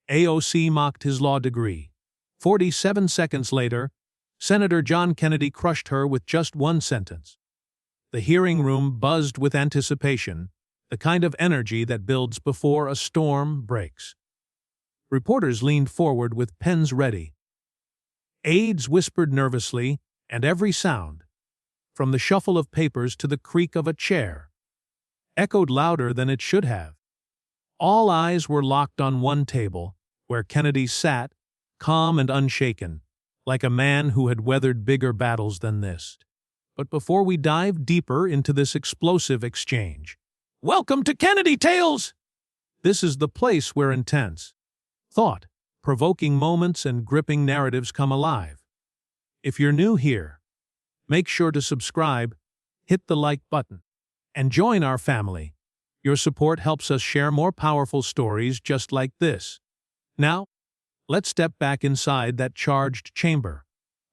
AOC mocked his law degree. 47 seconds later, Senator John Kennedy crushed her with just one sentence. The hearing room buzzed with anticipation, the kind of energy that builds before a storm breaks. Reporters leaned forward with pens ready. Aides whispered nervously, and every sound, from the shuffle of papers to the creak of a chair, echoed louder than it should have. All eyes were locked on one table, where Kennedy sat, calm and unshaken, like a man who had weathered bigger battles than this. But before we dive deeper into this explosive exchange, welcome to Kennedy Tales! This is the place where intense, thought-provoking moments and gripping narratives come alive. If you're new here, make sure to subscribe, hit the like button, and join our family. Your support helps us share more powerful stories just like this. Now, let's step back inside that charged chamber.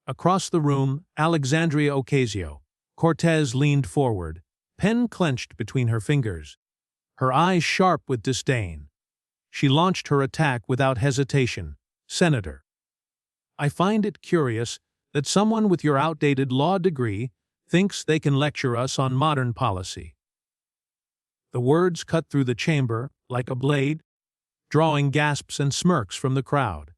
Across the room, Alexandria Ocasio-Cortez leaned forward, pen clenched between her fingers, her eyes sharp with disdain. She launched her attack without hesitation. Senator, I find it curious that someone with your outdated law degree thinks they can lecture us on modern policy. The words cut through the chamber like a blade, drawing gasps and smirks from the crowd.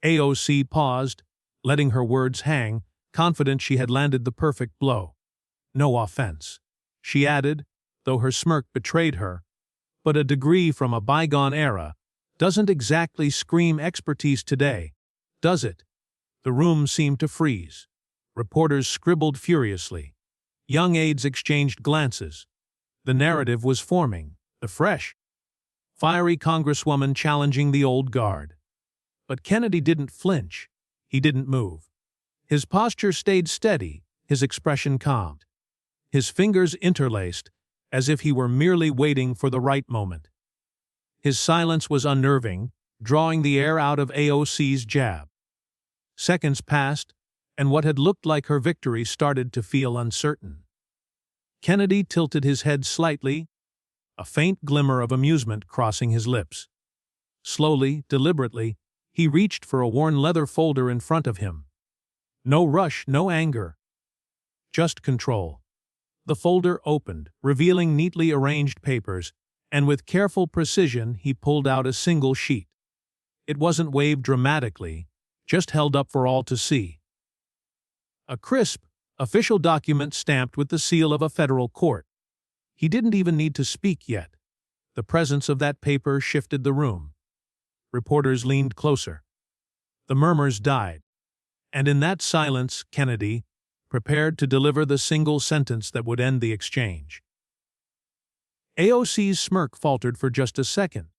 AOC paused, letting her words hang, confident she had landed the perfect blow. No offense, she added, though her smirk betrayed her, but a degree from a bygone era doesn't exactly scream expertise today, does it? The room seemed to freeze. Reporters scribbled furiously. Young aides exchanged glances. The narrative was forming, the fresh, fiery congresswoman challenging the old guard. But Kennedy didn't flinch. He didn't move. His posture stayed steady, his expression calmed. His fingers interlaced, as if he were merely waiting for the right moment. His silence was unnerving, drawing the air out of AOC's jab. Seconds passed, and what had looked like her victory started to feel uncertain. Kennedy tilted his head slightly, a faint glimmer of amusement crossing his lips. Slowly, deliberately, he reached for a worn leather folder in front of him. No rush, no anger. Just control. The folder opened, revealing neatly arranged papers, and with careful precision he pulled out a single sheet. It wasn't waved dramatically, just held up for all to see. A crisp, official document stamped with the seal of a federal court. He didn't even need to speak yet. The presence of that paper shifted the room. Reporters leaned closer. The murmurs died. And in that silence, Kennedy, prepared to deliver the single sentence that would end the exchange. AOC's smirk faltered for just a second.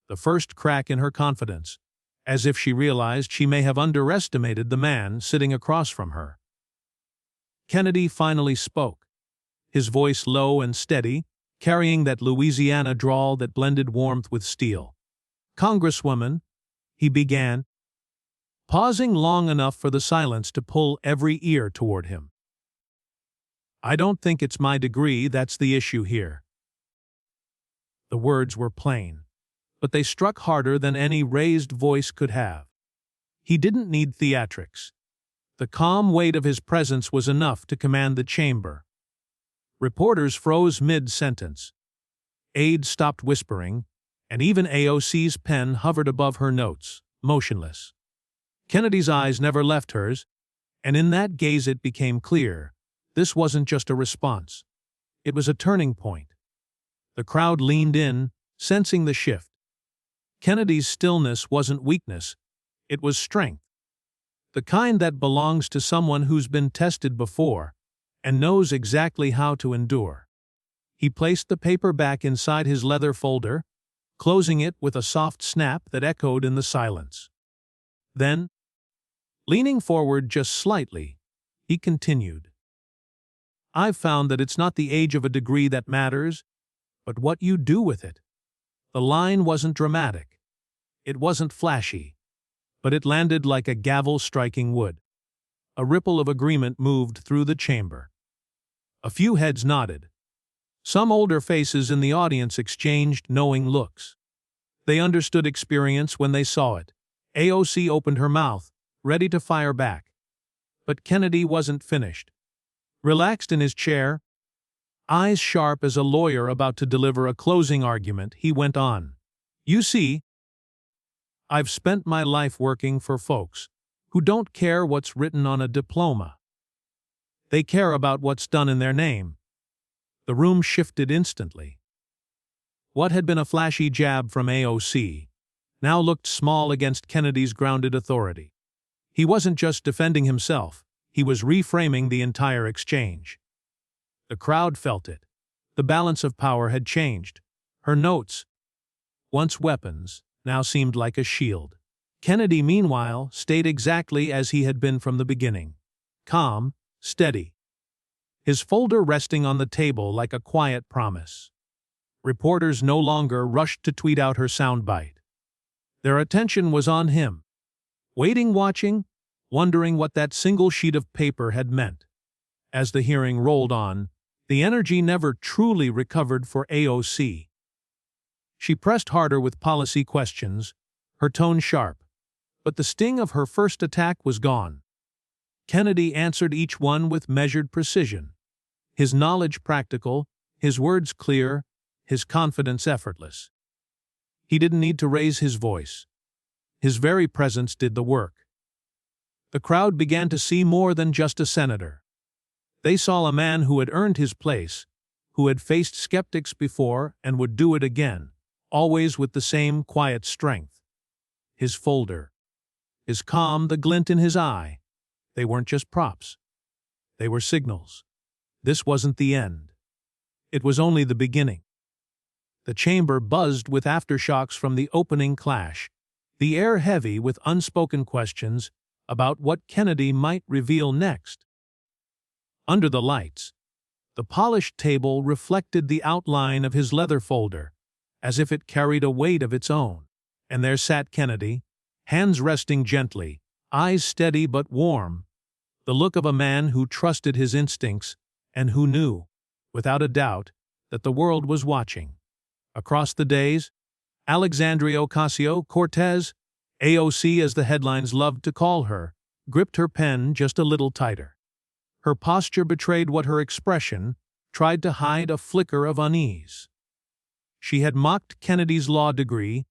The first crack in her confidence, as if she realized she may have underestimated the man sitting across from her. Kennedy finally spoke, his voice low and steady, carrying that Louisiana drawl that blended warmth with steel. "Congresswoman," he began, pausing long enough for the silence to pull every ear toward him. "I don't think it's my degree that's the issue here." The words were plain, but they struck harder than any raised voice could have. He didn't need theatrics. The calm weight of his presence was enough to command the chamber. Reporters froze mid-sentence. Aides stopped whispering, and even AOC's pen hovered above her notes, motionless. Kennedy's eyes never left hers, and in that gaze it became clear, this wasn't just a response. It was a turning point. The crowd leaned in, sensing the shift. Kennedy's stillness wasn't weakness, it was strength. The kind that belongs to someone who's been tested before and knows exactly how to endure. He placed the paper back inside his leather folder, closing it with a soft snap that echoed in the silence. Then, leaning forward just slightly, he continued. "I've found that it's not the age of a degree that matters, but what you do with it." The line wasn't dramatic. It wasn't flashy, but it landed like a gavel striking wood. A ripple of agreement moved through the chamber. A few heads nodded. Some older faces in the audience exchanged knowing looks. They understood experience when they saw it. AOC opened her mouth, ready to fire back. But Kennedy wasn't finished. Relaxed in his chair, eyes sharp as a lawyer about to deliver a closing argument, he went on. You see, I've spent my life working for folks who don't care what's written on a diploma. They care about what's done in their name. The room shifted instantly. What had been a flashy jab from AOC now looked small against Kennedy's grounded authority. He wasn't just defending himself, he was reframing the entire exchange. The crowd felt it. The balance of power had changed. Her notes, once weapons, now seemed like a shield. Kennedy, meanwhile, stayed exactly as he had been from the beginning. Calm, steady. His folder resting on the table like a quiet promise. Reporters no longer rushed to tweet out her soundbite. Their attention was on him. Waiting, watching, wondering what that single sheet of paper had meant. As the hearing rolled on, the energy never truly recovered for AOC. She pressed harder with policy questions, her tone sharp, but the sting of her first attack was gone. Kennedy answered each one with measured precision. His knowledge practical, his words clear, his confidence effortless. He didn't need to raise his voice. His very presence did the work. The crowd began to see more than just a senator. They saw a man who had earned his place, who had faced skeptics before and would do it again, always with the same quiet strength. His folder, his calm, the glint in his eye, they weren't just props. They were signals. This wasn't the end. It was only the beginning. The chamber buzzed with aftershocks from the opening clash, the air heavy with unspoken questions about what Kennedy might reveal next. Under the lights, the polished table reflected the outline of his leather folder, as if it carried a weight of its own. And there sat Kennedy, hands resting gently, eyes steady but warm, the look of a man who trusted his instincts and who knew, without a doubt, that the world was watching. Across the days, Alexandria Ocasio-Cortez, AOC as the headlines loved to call her, gripped her pen just a little tighter. Her posture betrayed what her expression tried to hide, a flicker of unease. She had mocked Kennedy's law degree,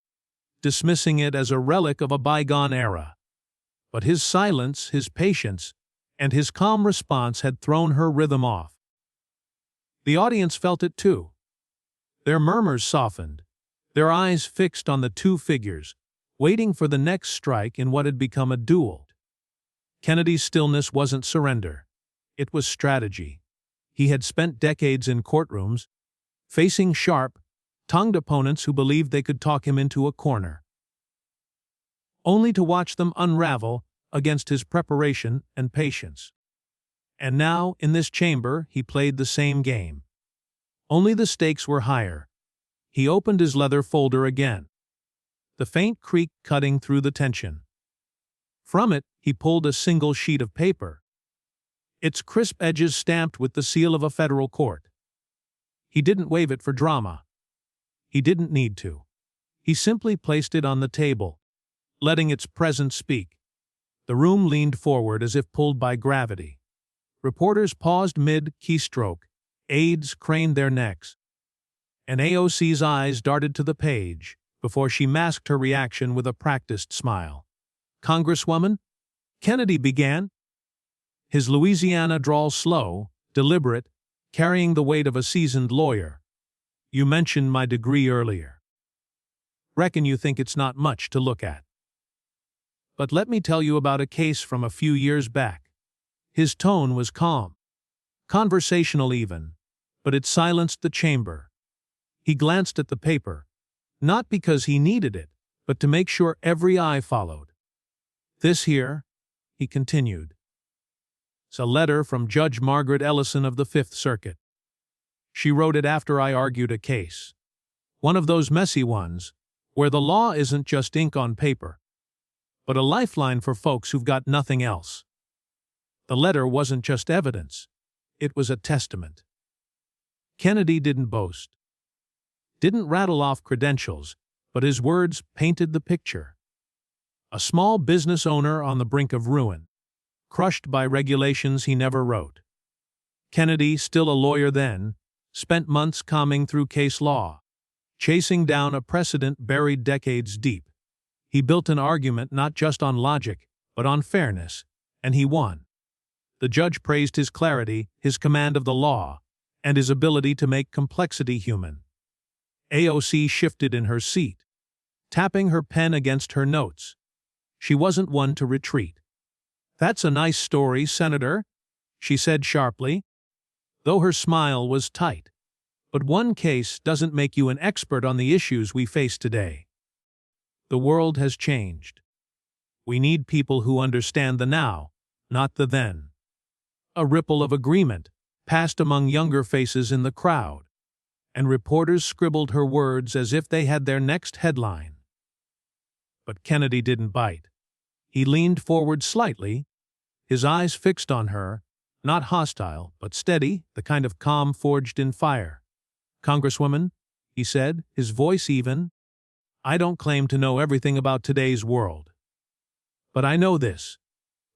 dismissing it as a relic of a bygone era. But his silence, his patience, and his calm response had thrown her rhythm off. The audience felt it too. Their murmurs softened, their eyes fixed on the two figures, waiting for the next strike in what had become a duel. Kennedy's stillness wasn't surrender. It was strategy. He had spent decades in courtrooms, facing sharp, tongued opponents who believed they could talk him into a corner, only to watch them unravel against his preparation and patience. And now, in this chamber, he played the same game. Only the stakes were higher. He opened his leather folder again, the faint creak cutting through the tension. From it, he pulled a single sheet of paper, its crisp edges stamped with the seal of a federal court. He didn't wave it for drama. He didn't need to. He simply placed it on the table, letting its presence speak. The room leaned forward as if pulled by gravity. Reporters paused mid-keystroke, aides craned their necks, and AOC's eyes darted to the page before she masked her reaction with a practiced smile. "Congresswoman?" Kennedy began, his Louisiana drawl slow, deliberate, carrying the weight of a seasoned lawyer. "You mentioned my degree earlier. Reckon you think it's not much to look at. But let me tell you about a case from a few years back." His tone was calm, conversational even, but it silenced the chamber. He glanced at the paper, not because he needed it, but to make sure every eye followed. "This here," he continued, "is a letter from Judge Margaret Ellison of the Fifth Circuit. She wrote it after I argued a case. One of those messy ones, where the law isn't just ink on paper, but a lifeline for folks who've got nothing else. The letter wasn't just evidence, it was a testament." Kennedy didn't boast, didn't rattle off credentials, but his words painted the picture. A small business owner on the brink of ruin, crushed by regulations he never wrote. Kennedy, still a lawyer then, spent months combing through case law, chasing down a precedent buried decades deep. He built an argument not just on logic, but on fairness, and he won. The judge praised his clarity, his command of the law, and his ability to make complexity human. AOC shifted in her seat, tapping her pen against her notes. She wasn't one to retreat. "That's a nice story, Senator," she said sharply, though her smile was tight. "But one case doesn't make you an expert on the issues we face today. The world has changed. We need people who understand the now, not the then." A ripple of agreement passed among younger faces in the crowd, and reporters scribbled her words as if they had their next headline. But Kennedy didn't bite. He leaned forward slightly, his eyes fixed on her, not hostile, but steady, the kind of calm forged in fire. "Congresswoman," he said, his voice even, "I don't claim to know everything about today's world. But I know this.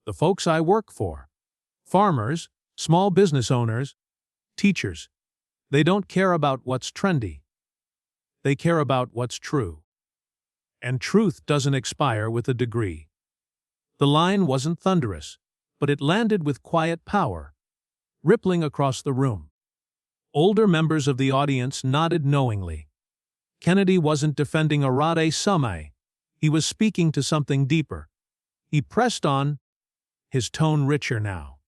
The folks I work for, farmers, small business owners, teachers, they don't care about what's trendy. They care about what's true. And truth doesn't expire with a degree." The line wasn't thunderous, but it landed with quiet power, rippling across the room. Older members of the audience nodded knowingly. Kennedy wasn't defending a rade summa. He was speaking to something deeper. He pressed on, his tone richer now.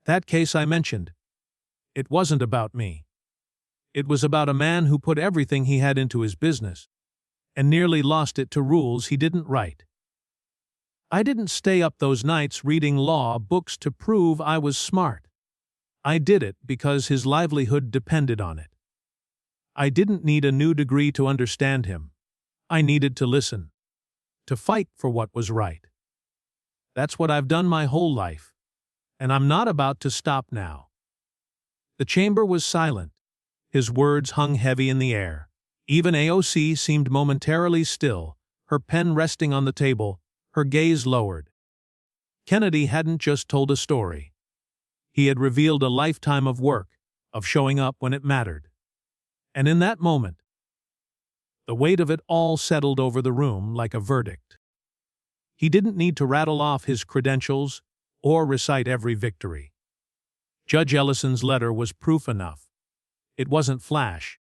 "That case I mentioned, it wasn't about me. It was about a man who put everything he had into his business and nearly lost it to rules he didn't write. I didn't stay up those nights reading law books to prove I was smart. I did it because his livelihood depended on it. I didn't need a new degree to understand him. I needed to listen, to fight for what was right. That's what I've done my whole life, and I'm not about to stop now." The chamber was silent. His words hung heavy in the air. Even AOC seemed momentarily still, her pen resting on the table, her gaze lowered. Kennedy hadn't just told a story. He had revealed a lifetime of work, of showing up when it mattered. And in that moment, the weight of it all settled over the room like a verdict. He didn't need to rattle off his credentials or recite every victory. Judge Ellison's letter was proof enough. It wasn't flash.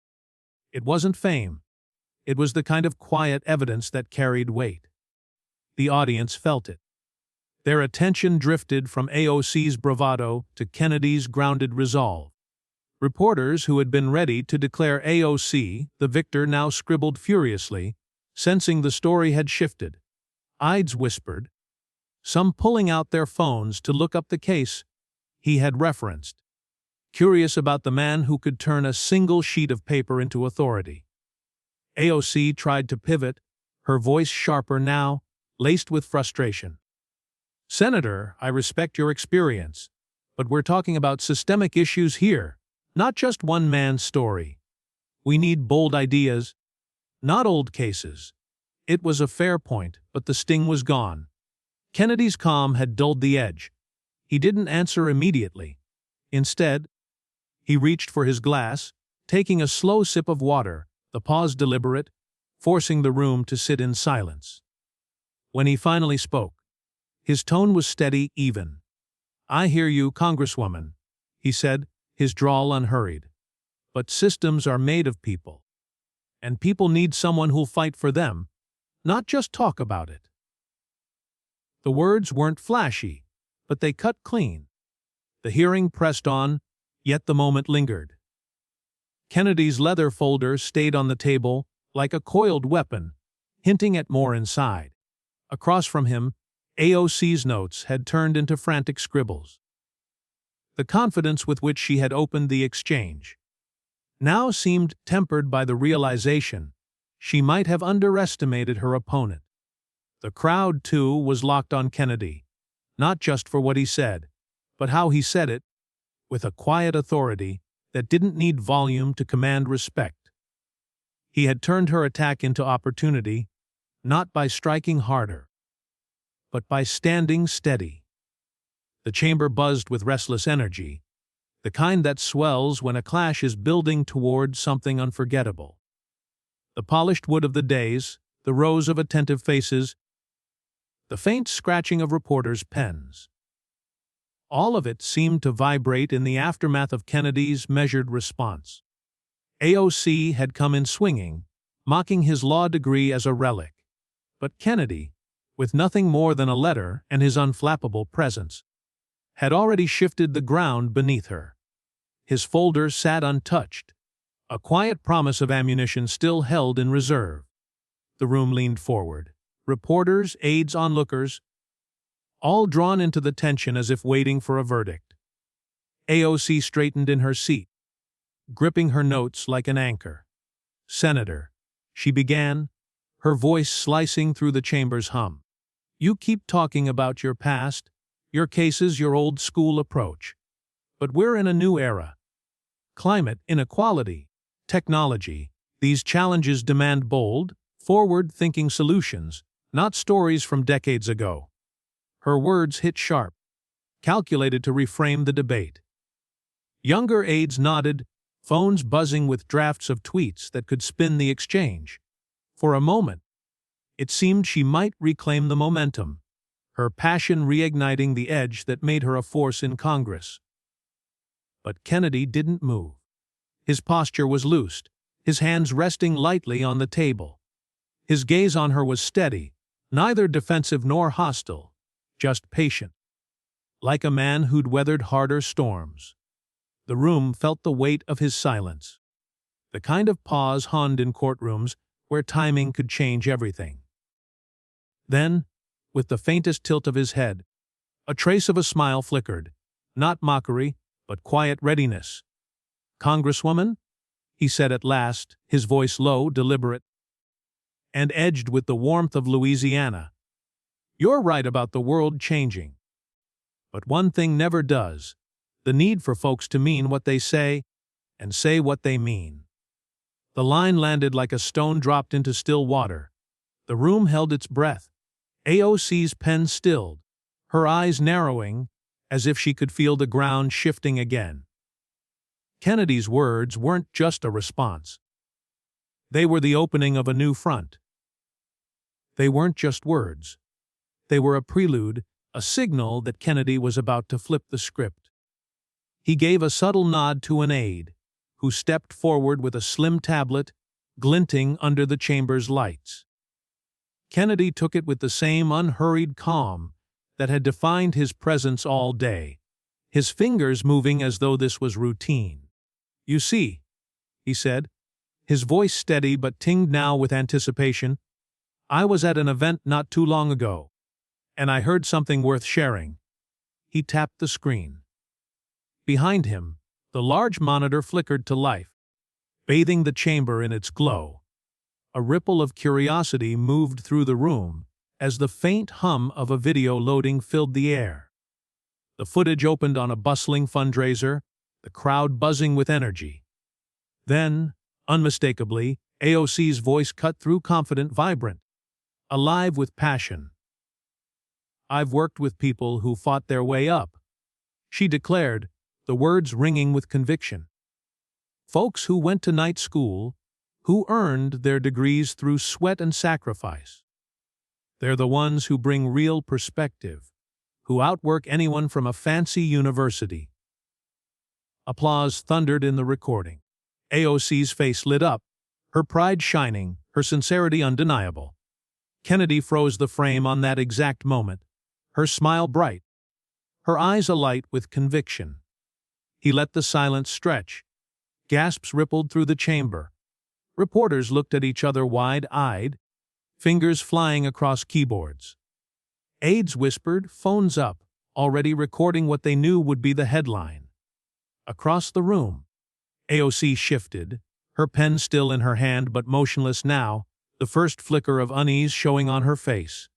It wasn't fame. It was the kind of quiet evidence that carried weight. The audience felt it. Their attention drifted from AOC's bravado to Kennedy's grounded resolve. Reporters who had been ready to declare AOC the victor now scribbled furiously, sensing the story had shifted. Eyes whispered, some pulling out their phones to look up the case he had referenced, curious about the man who could turn a single sheet of paper into authority. AOC tried to pivot, her voice sharper now, laced with frustration. "Senator, I respect your experience, but we're talking about systemic issues here, not just one man's story. We need bold ideas, not old cases." It was a fair point, but the sting was gone. Kennedy's calm had dulled the edge. He didn't answer immediately. Instead, he reached for his glass, taking a slow sip of water, the pause deliberate, forcing the room to sit in silence. When he finally spoke, his tone was steady, even. "I hear you, Congresswoman," he said, his drawl unhurried. "But systems are made of people. And people need someone who'll fight for them, not just talk about it." The words weren't flashy, but they cut clean. The hearing pressed on, yet the moment lingered. Kennedy's leather folder stayed on the table like a coiled weapon, hinting at more inside. Across from him, AOC's notes had turned into frantic scribbles. The confidence with which she had opened the exchange now seemed tempered by the realization she might have underestimated her opponent. The crowd, too, was locked on Kennedy, not just for what he said, but how he said it, with a quiet authority that didn't need volume to command respect. He had turned her attack into opportunity, not by striking harder, but by standing steady. The chamber buzzed with restless energy, the kind that swells when a clash is building toward something unforgettable. The polished wood of the dais, the rows of attentive faces, the faint scratching of reporters' pens. All of it seemed to vibrate in the aftermath of Kennedy's measured response. AOC had come in swinging, mocking his law degree as a relic. But Kennedy, with nothing more than a letter and his unflappable presence, had already shifted the ground beneath her. His folder sat untouched, a quiet promise of ammunition still held in reserve. The room leaned forward. Reporters, aides, onlookers, all drawn into the tension as if waiting for a verdict. AOC straightened in her seat, gripping her notes like an anchor. "Senator," she began, her voice slicing through the chamber's hum. "You keep talking about your past, your cases, your old-school approach. But we're in a new era. Climate, inequality, technology. These challenges demand bold, forward-thinking solutions, not stories from decades ago." Her words hit sharp, calculated to reframe the debate. Younger aides nodded, phones buzzing with drafts of tweets that could spin the exchange. For a moment, it seemed she might reclaim the momentum, her passion reigniting the edge that made her a force in Congress. But Kennedy didn't move. His posture was loosed, his hands resting lightly on the table. His gaze on her was steady, neither defensive nor hostile, just patient, like a man who'd weathered harder storms. The room felt the weight of his silence, the kind of pause honned in courtrooms where timing could change everything. Then, with the faintest tilt of his head, a trace of a smile flickered, not mockery, but quiet readiness. "Congresswoman," he said at last, his voice low, deliberate, and edged with the warmth of Louisiana. "You're right about the world changing. But one thing never does, the need for folks to mean what they say, and say what they mean." The line landed like a stone dropped into still water. The room held its breath. AOC's pen stilled, her eyes narrowing, as if she could feel the ground shifting again. Kennedy's words weren't just a response. They were the opening of a new front. They weren't just words. They were a prelude, a signal that Kennedy was about to flip the script. He gave a subtle nod to an aide, who stepped forward with a slim tablet, glinting under the chamber's lights. Kennedy took it with the same unhurried calm that had defined his presence all day, his fingers moving as though this was routine. "You see," he said, his voice steady but tinged now with anticipation, "I was at an event not too long ago, and I heard something worth sharing." He tapped the screen. Behind him, the large monitor flickered to life, bathing the chamber in its glow. A ripple of curiosity moved through the room as the faint hum of a video loading filled the air. The footage opened on a bustling fundraiser, the crowd buzzing with energy. Then, unmistakably, AOC's voice cut through, confident, vibrant, alive with passion. "I've worked with people who fought their way up," she declared, the words ringing with conviction. "Folks who went to night school, who earned their degrees through sweat and sacrifice. They're the ones who bring real perspective, who outwork anyone from a fancy university." Applause thundered in the recording. AOC's face lit up, her pride shining, her sincerity undeniable. Kennedy froze the frame on that exact moment, her smile bright, her eyes alight with conviction. He let the silence stretch. Gasps rippled through the chamber. Reporters looked at each other wide-eyed, fingers flying across keyboards. Aides whispered, phones up, already recording what they knew would be the headline. Across the room, AOC shifted, her pen still in her hand but motionless now, the first flicker of unease showing on her face.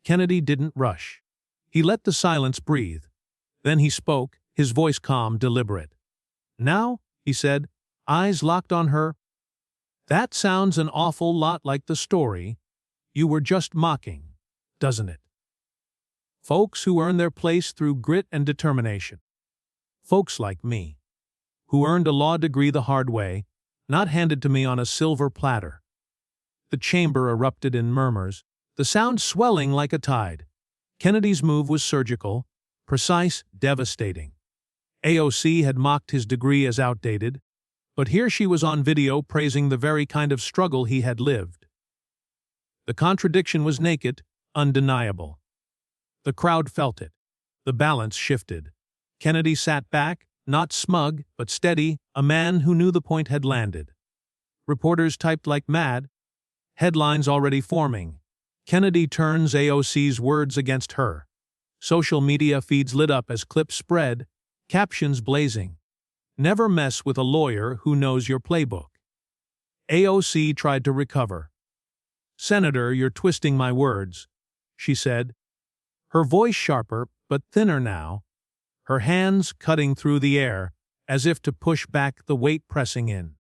Kennedy didn't rush. He let the silence breathe. Then he spoke, his voice calm, deliberate. "Now," he said, eyes locked on her, That sounds an awful lot like the story you were just mocking, doesn't it? Folks who earn their place through grit and determination. Folks like me, who earned a law degree the hard way, not handed to me on a silver platter. The chamber erupted in murmurs, the sound swelling like a tide. Kennedy's move was surgical, precise, devastating. AOC had mocked his degree as outdated, but here she was on video praising the very kind of struggle he had lived. The contradiction was naked, undeniable. The crowd felt it. The balance shifted. Kennedy sat back, not smug, but steady, a man who knew the point had landed. Reporters typed like mad, headlines already forming. Kennedy turns AOC's words against her. Social media feeds lit up as clips spread, captions blazing. Never mess with a lawyer who knows your playbook. AOC tried to recover. "Senator, you're twisting my words," she said. Her voice sharper, but thinner now, her hands cutting through the air, as if to push back the weight pressing in.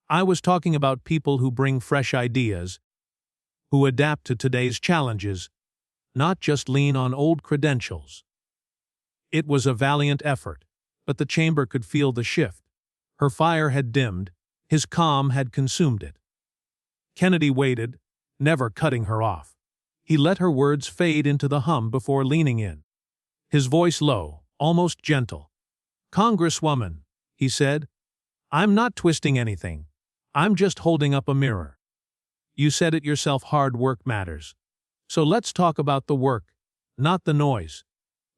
"I was talking about people who bring fresh ideas, who adapt to today's challenges, not just lean on old credentials." It was a valiant effort, but the chamber could feel the shift. Her fire had dimmed, his calm had consumed it. Kennedy waited, never cutting her off. He let her words fade into the hum before leaning in. His voice low, almost gentle. "Congresswoman," he said, "I'm not twisting anything. I'm just holding up a mirror. You said it yourself, hard work matters. So let's talk about the work, not the noise."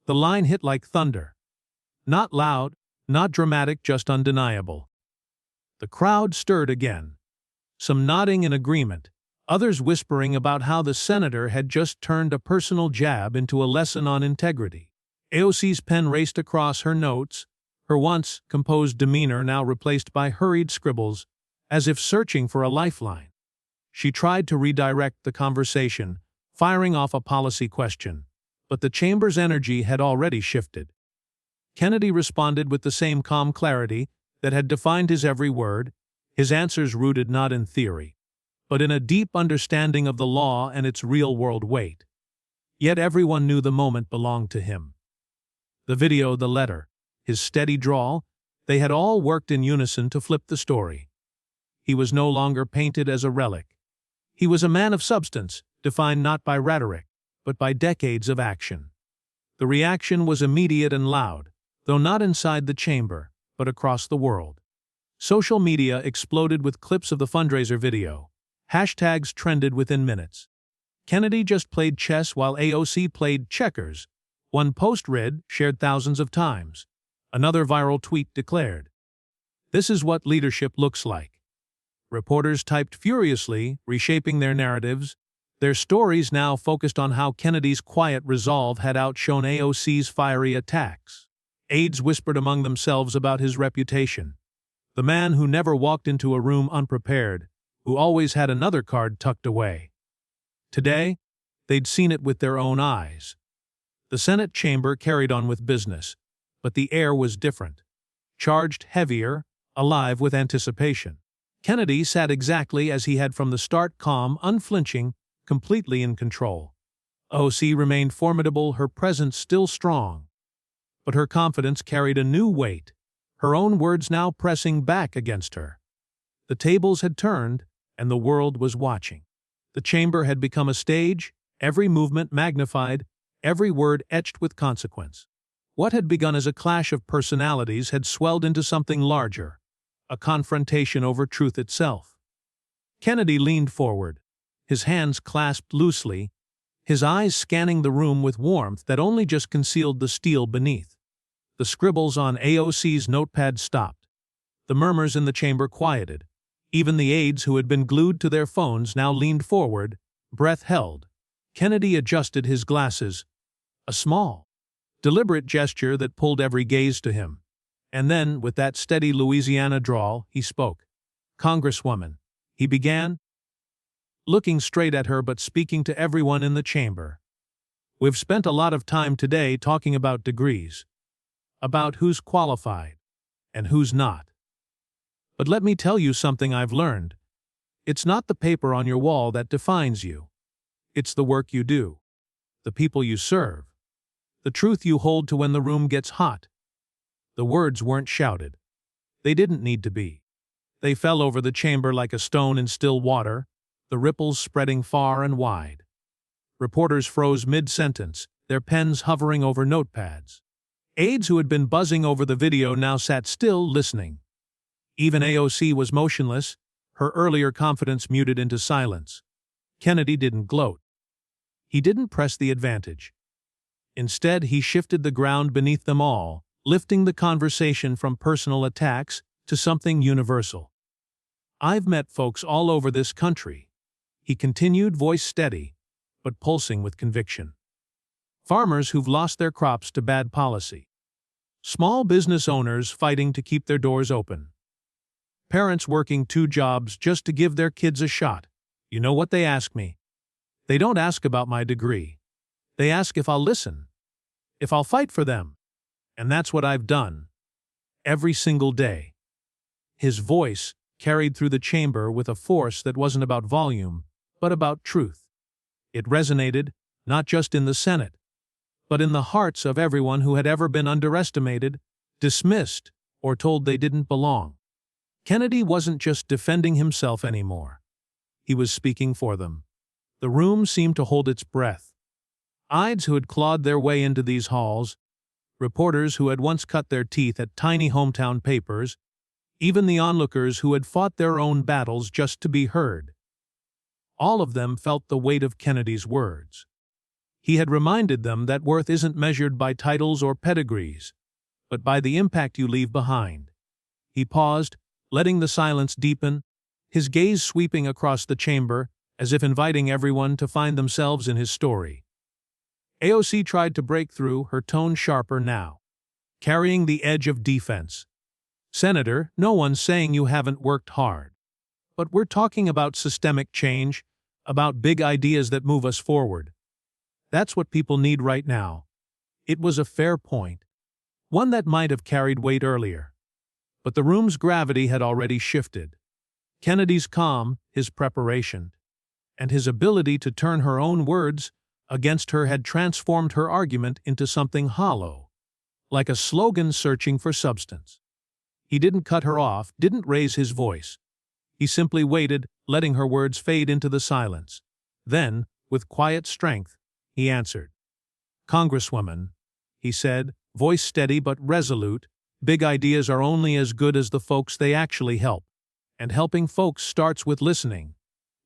The line hit like thunder. Not loud, not dramatic, just undeniable. The crowd stirred again. Some nodding in agreement, others whispering about how the senator had just turned a personal jab into a lesson on integrity. AOC's pen raced across her notes, her once composed demeanor now replaced by hurried scribbles, as if searching for a lifeline. She tried to redirect the conversation, firing off a policy question, but the chamber's energy had already shifted. Kennedy responded with the same calm clarity that had defined his every word, his answers rooted not in theory, but in a deep understanding of the law and its real-world weight. Yet everyone knew the moment belonged to him. The video, the letter, his steady drawl, they had all worked in unison to flip the story. He was no longer painted as a relic. He was a man of substance, defined not by rhetoric, but by decades of action. The reaction was immediate and loud, though not inside the chamber, but across the world. Social media exploded with clips of the fundraiser video. Hashtags trended within minutes. "Kennedy just played chess while AOC played checkers." One post read, shared thousands of times. Another viral tweet declared, "This is what leadership looks like." Reporters typed furiously, reshaping their narratives. Their stories now focused on how Kennedy's quiet resolve had outshone AOC's fiery attacks. Aides whispered among themselves about his reputation. The man who never walked into a room unprepared, who always had another card tucked away. Today, they'd seen it with their own eyes. The Senate chamber carried on with business, but the air was different. Charged heavier, alive with anticipation. Kennedy sat exactly as he had from the start, calm, unflinching, completely in control. AOC remained formidable, her presence still strong. But her confidence carried a new weight, her own words now pressing back against her. The tables had turned, and the world was watching. The chamber had become a stage, every movement magnified, every word etched with consequence. What had begun as a clash of personalities had swelled into something larger, a confrontation over truth itself. Kennedy leaned forward, his hands clasped loosely, his eyes scanning the room with warmth that only just concealed the steel beneath. The scribbles on AOC's notepad stopped. The murmurs in the chamber quieted. Even the aides who had been glued to their phones now leaned forward, breath held. Kennedy adjusted his glasses, a small, deliberate gesture that pulled every gaze to him. And then, with that steady Louisiana drawl, he spoke. "Congresswoman," he began, looking straight at her but speaking to everyone in the chamber. "We've spent a lot of time today talking about degrees, about who's qualified and who's not. But let me tell you something I've learned. It's not the paper on your wall that defines you. It's the work you do, the people you serve, the truth you hold to when the room gets hot. The words weren't shouted. They didn't need to be. They fell over the chamber like a stone in still water, the ripples spreading far and wide. Reporters froze mid-sentence, their pens hovering over notepads. Aides who had been buzzing over the video now sat still, listening. Even AOC was motionless, her earlier confidence muted into silence. Kennedy didn't gloat. He didn't press the advantage. Instead, he shifted the ground beneath them all, lifting the conversation from personal attacks to something universal. I've met folks all over this country, he continued, voice steady, but pulsing with conviction. Farmers who've lost their crops to bad policy. Small business owners fighting to keep their doors open. Parents working 2 jobs just to give their kids a shot. You know what they ask me? They don't ask about my degree. They ask if I'll listen, if I'll fight for them. And that's what I've done. Every single day. His voice carried through the chamber with a force that wasn't about volume, but about truth. It resonated, not just in the Senate, but in the hearts of everyone who had ever been underestimated, dismissed, or told they didn't belong. Kennedy wasn't just defending himself anymore. He was speaking for them. The room seemed to hold its breath. Aides who had clawed their way into these halls, reporters who had once cut their teeth at tiny hometown papers, even the onlookers who had fought their own battles just to be heard. All of them felt the weight of Kennedy's words. He had reminded them that worth isn't measured by titles or pedigrees, but by the impact you leave behind. He paused, letting the silence deepen, his gaze sweeping across the chamber, as if inviting everyone to find themselves in his story. AOC tried to break through, her tone sharper now, carrying the edge of defense. Senator, no one's saying you haven't worked hard. But we're talking about systemic change, about big ideas that move us forward. That's what people need right now. It was a fair point, one that might have carried weight earlier. But the room's gravity had already shifted. Kennedy's calm, his preparation, and his ability to turn her own words against her had transformed her argument into something hollow, like a slogan searching for substance. He didn't cut her off, didn't raise his voice. He simply waited, letting her words fade into the silence. Then, with quiet strength, he answered. Congresswoman, he said, voice steady but resolute, big ideas are only as good as the folks they actually help. And helping folks starts with listening,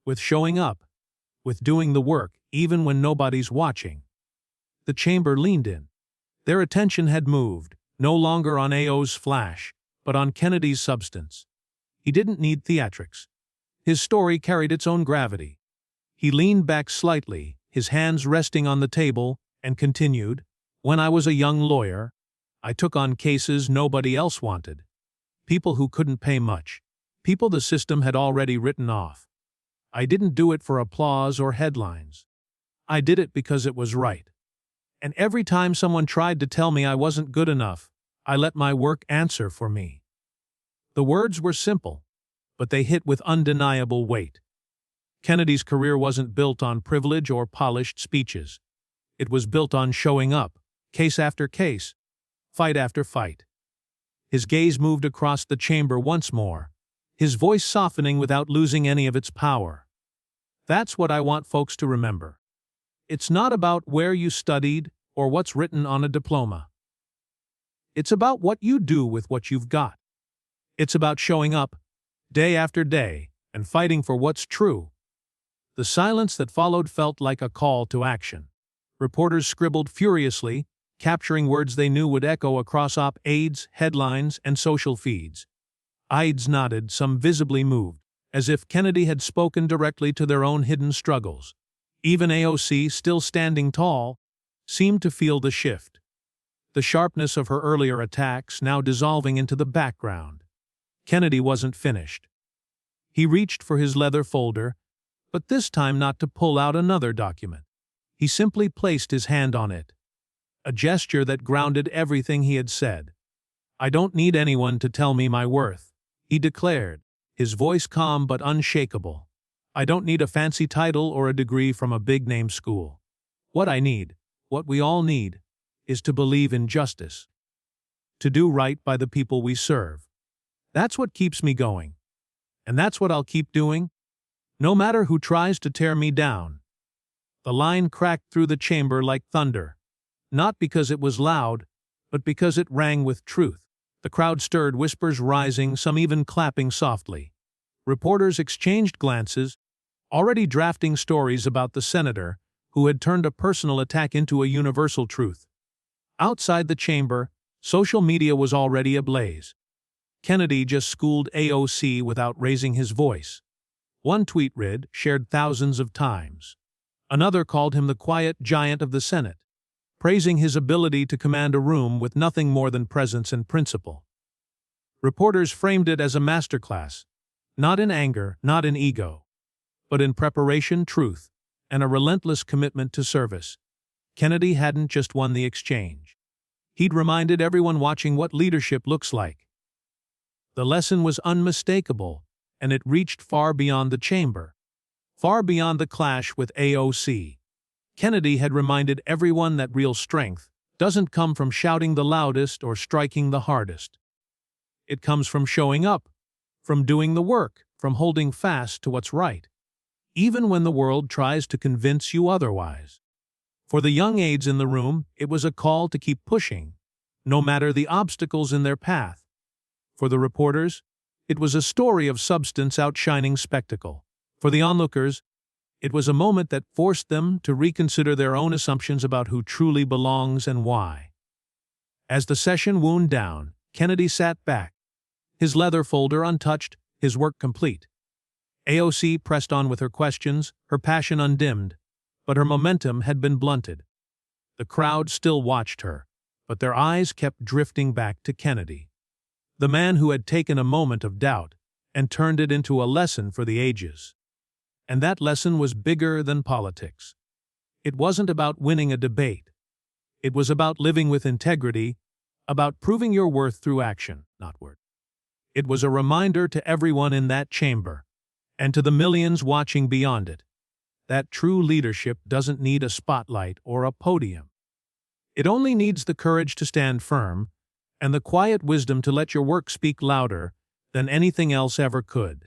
with showing up, with doing the work, even when nobody's watching. The chamber leaned in. Their attention had moved, no longer on AO's flash, but on Kennedy's substance. He didn't need theatrics. His story carried its own gravity. He leaned back slightly, his hands resting on the table, and continued, When I was a young lawyer, I took on cases nobody else wanted. People who couldn't pay much. People the system had already written off. I didn't do it for applause or headlines. I did it because it was right. And every time someone tried to tell me I wasn't good enough, I let my work answer for me. The words were simple, but they hit with undeniable weight. Kennedy's career wasn't built on privilege or polished speeches. It was built on showing up, case after case, fight after fight. His gaze moved across the chamber once more, his voice softening without losing any of its power. That's what I want folks to remember. It's not about where you studied or what's written on a diploma. It's about what you do with what you've got. It's about showing up, day after day, and fighting for what's true. The silence that followed felt like a call to action. Reporters scribbled furiously, capturing words they knew would echo across op-eds, headlines, and social feeds. Aides nodded, some visibly moved, as if Kennedy had spoken directly to their own hidden struggles. Even AOC, still standing tall, seemed to feel the shift. The sharpness of her earlier attacks now dissolving into the background. Kennedy wasn't finished. He reached for his leather folder, but this time not to pull out another document. He simply placed his hand on it. A gesture that grounded everything he had said. I don't need anyone to tell me my worth, he declared, his voice calm but unshakable. I don't need a fancy title or a degree from a big-name school. What I need, what we all need, is to believe in justice. To do right by the people we serve. That's what keeps me going. And that's what I'll keep doing, no matter who tries to tear me down. The line cracked through the chamber like thunder, not because it was loud, but because it rang with truth. The crowd stirred, whispers rising, some even clapping softly. Reporters exchanged glances, already drafting stories about the senator who had turned a personal attack into a universal truth. Outside the chamber, social media was already ablaze. Kennedy just schooled AOC without raising his voice. One tweet read, shared thousands of times. Another called him the quiet giant of the Senate, praising his ability to command a room with nothing more than presence and principle. Reporters framed it as a masterclass, not in anger, not in ego, but in preparation, truth, and a relentless commitment to service. Kennedy hadn't just won the exchange. He'd reminded everyone watching what leadership looks like. The lesson was unmistakable, and it reached far beyond the chamber, far beyond the clash with AOC. Kennedy had reminded everyone that real strength doesn't come from shouting the loudest or striking the hardest. It comes from showing up, from doing the work, from holding fast to what's right, even when the world tries to convince you otherwise. For the young aides in the room, it was a call to keep pushing, no matter the obstacles in their path. For the reporters, it was a story of substance outshining spectacle. For the onlookers, it was a moment that forced them to reconsider their own assumptions about who truly belongs and why. As the session wound down, Kennedy sat back, his leather folder untouched, his work complete. AOC pressed on with her questions, her passion undimmed, but her momentum had been blunted. The crowd still watched her, but their eyes kept drifting back to Kennedy, the man who had taken a moment of doubt and turned it into a lesson for the ages. And that lesson was bigger than politics. It wasn't about winning a debate. It was about living with integrity, about proving your worth through action, not word. It was a reminder to everyone in that chamber, and to the millions watching beyond it, that true leadership doesn't need a spotlight or a podium. It only needs the courage to stand firm, and the quiet wisdom to let your work speak louder than anything else ever could.